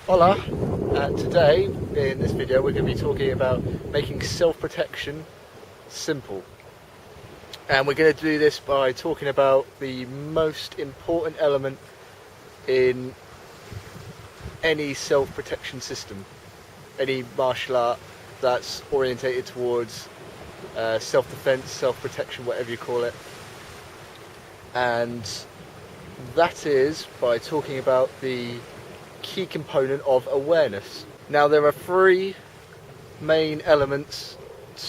Hola, and today in this video we're going to be talking about making self-protection simple. And we're going to do this by talking about the most important element in any self-protection system, any martial art that's orientated towards self-defense, self-protection, whatever you call it. And that is by talking about the key component of awareness. Now, there are three main elements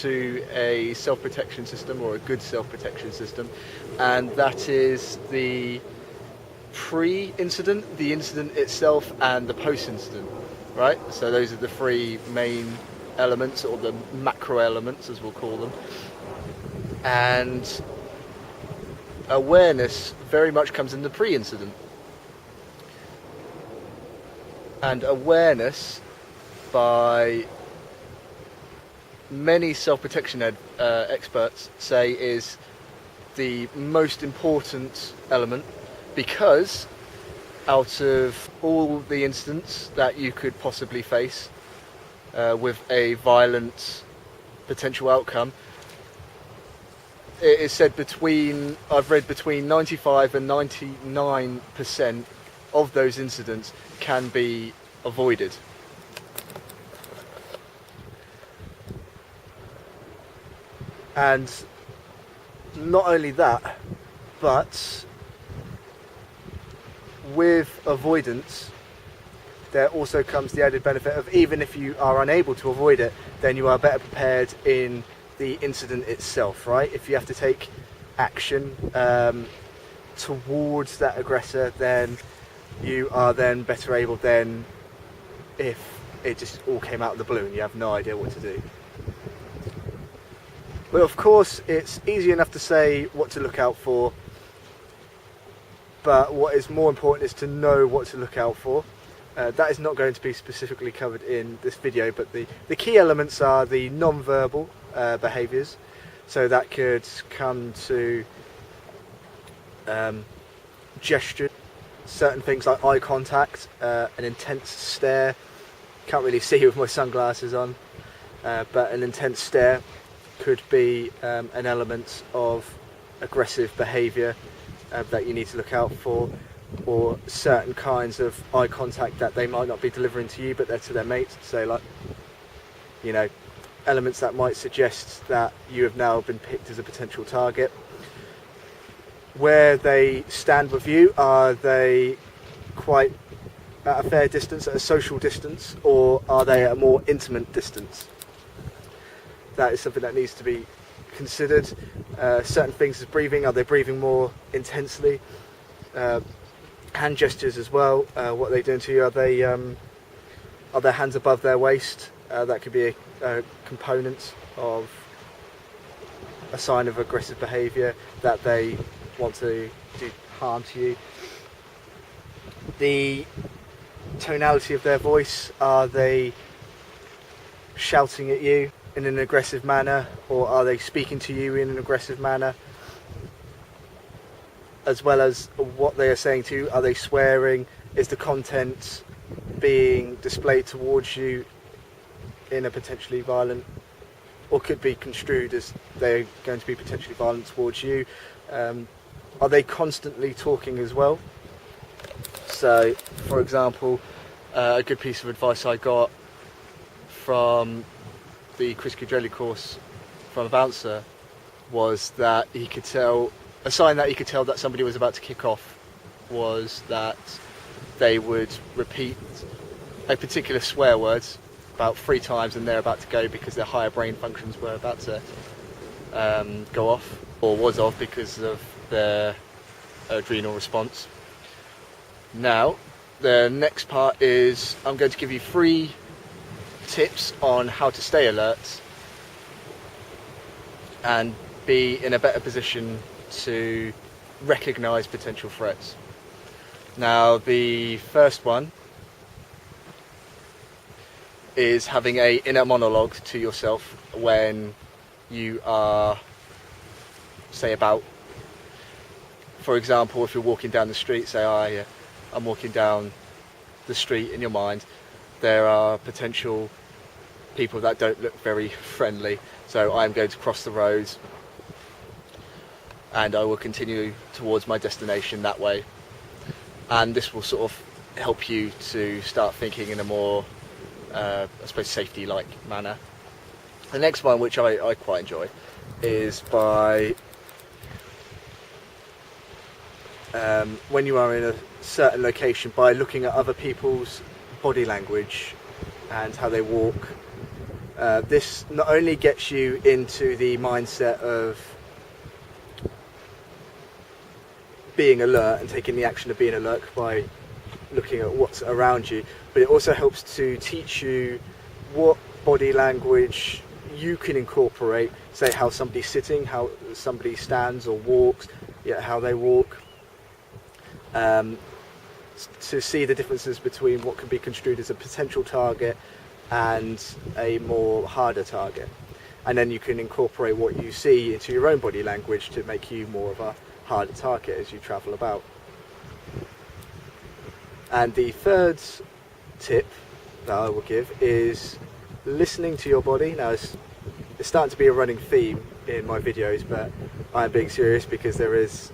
to a self-protection system, or a good self-protection system, and that is the pre-incident, the incident itself, and the post-incident, right? So those are the three main elements, or the macro elements as we'll call them. And awareness very much comes in the pre-incident. And awareness, by many self-protection experts say, is the most important element, because out of all the incidents that you could possibly face with a violent potential outcome, it is said I've read between 95 and 99% of those incidents can be avoided. And not only that, but with avoidance there also comes the added benefit of, even if you are unable to avoid it, then you are better prepared in the incident itself, right? If you have to take action towards that aggressor, then you are then better able than if it just all came out of the blue and you have no idea what to do. But of course, it's easy enough to say what to look out for, but what is more important is to know what to look out for. That is not going to be specifically covered in this video, but the key elements are the non-verbal behaviours. So that could come to gesture, certain things like eye contact, an intense stare. Can't really see with my sunglasses on, but an intense stare could be an element of aggressive behaviour that you need to look out for, or certain kinds of eye contact that they might not be delivering to you but they're to their mates. So, like, you know, elements that might suggest that you have now been picked as a potential target. Where they stand with you, are they quite at a fair distance, at a social distance, or are they at a more intimate distance? That is something that needs to be considered. Certain things as breathing, are they breathing more intensely? Hand gestures as well, what are they doing to you? Are their hands above their waist? That could be a component of a sign of aggressive behaviour, that they want to do harm to you. The tonality of their voice, are they shouting at you in an aggressive manner, or are they speaking to you in an aggressive manner? As well as what they are saying to you, are they swearing? Is the content being displayed towards you in a potentially violent, or could be construed as they're going to be potentially violent towards you? Are they constantly talking as well? So, for example, a good piece of advice I got from the Chris Kudrelli course from a bouncer was that he could tell, a sign that he could tell that somebody was about to kick off was that they would repeat a particular swear word about 3 times and they're about to go, because their higher brain functions were about to go off, or was off, because of their adrenal response. Now, the next part is I'm going to give you 3 tips on how to stay alert and be in a better position to recognise potential threats. Now, the first one is having a inner monologue to yourself when you are, say, about. For example, if you're walking down the street, say, I'm walking down the street in your mind, there are potential people that don't look very friendly, so I'm going to cross the road and I will continue towards my destination that way. And this will sort of help you to start thinking in a more, I suppose, safety-like manner. The next one, which I quite enjoy, is by when you are in a certain location, by looking at other people's body language and how they walk. This not only gets you into the mindset of being alert and taking the action of being alert by looking at what's around you, but it also helps to teach you what body language you can incorporate, say how somebody's sitting, how somebody stands or walks, how they walk, to see the differences between what can be construed as a potential target and a more harder target. And then you can incorporate what you see into your own body language to make you more of a harder target as you travel about. And the third tip that I will give is listening to your body. Now it's starting to be a running theme in my videos, but I'm being serious because there is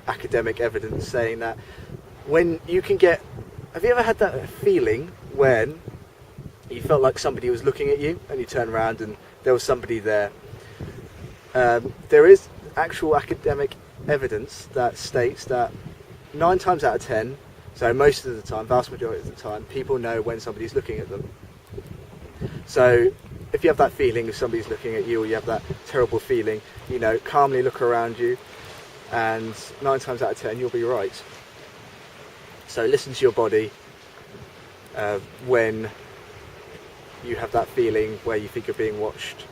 academic evidence saying that when you can get... Have you ever had that feeling when you felt like somebody was looking at you and you turn around and there was somebody there? There is actual academic evidence that states that 9 times out of 10, so most of the time, vast majority of the time, people know when somebody's looking at them. So if you have that feeling if somebody's looking at you, or you have that terrible feeling, calmly look around you, and 9 times out of 10 you'll be right. So listen to your body when you have that feeling where you think you're being watched.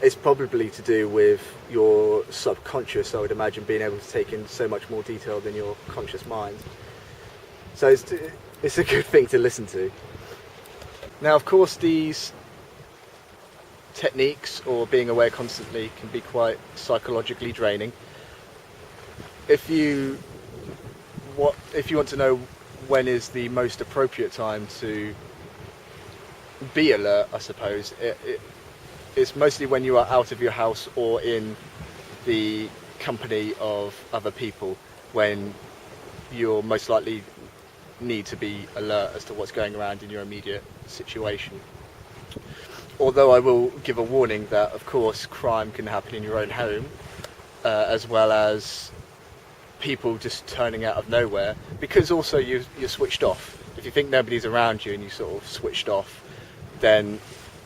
It's probably to do with your subconscious, I would imagine, being able to take in so much more detail than your conscious mind. So it's a good thing to listen to. Now, of course, these techniques, or being aware constantly, can be quite psychologically draining. If you want to know when is the most appropriate time to be alert, I suppose, it's mostly when you are out of your house or in the company of other people, when you'll most likely need to be alert as to what's going around in your immediate situation. Although I will give a warning that, of course, crime can happen in your own home, as well as people just turning out of nowhere, because also you're switched off. If you think nobody's around you and you sort of switched off, then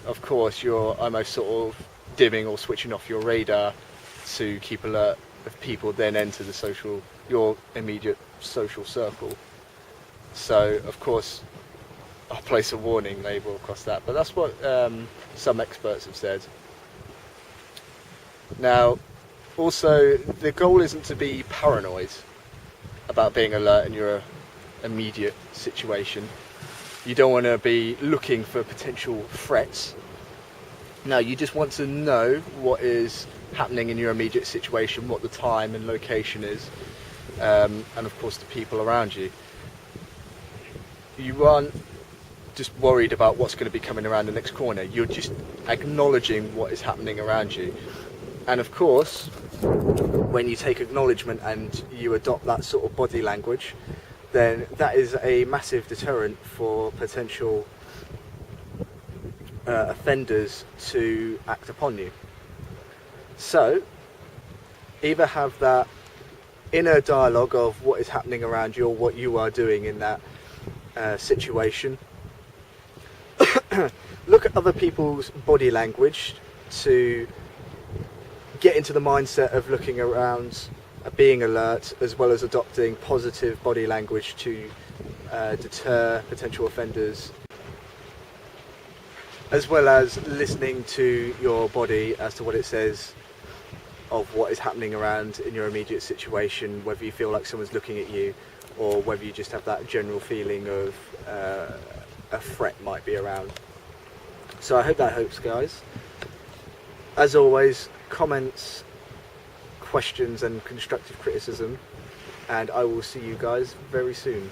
of course you're almost sort of dimming or switching off your radar to keep alert if people then enter your immediate social circle. So of course I'll place a warning label across that, but that's what some experts have said. Now, also, the goal isn't to be paranoid about being alert in your immediate situation. You don't want to be looking for potential threats. No, you just want to know what is happening in your immediate situation, what the time and location is, and of course the people around you. You aren't just worried about what's going to be coming around the next corner. You're just acknowledging what is happening around you. And of course, when you take acknowledgement and you adopt that sort of body language, then that is a massive deterrent for potential offenders to act upon you. So either have that inner dialogue of what is happening around you or what you are doing in that situation. Look at other people's body language to get into the mindset of looking around, being alert, as well as adopting positive body language to deter potential offenders, as well as listening to your body as to what it says of what is happening around in your immediate situation, whether you feel like someone's looking at you or whether you just have that general feeling of a threat might be around. So I hope that helps, guys. As always, comments, questions and constructive criticism, and I will see you guys very soon.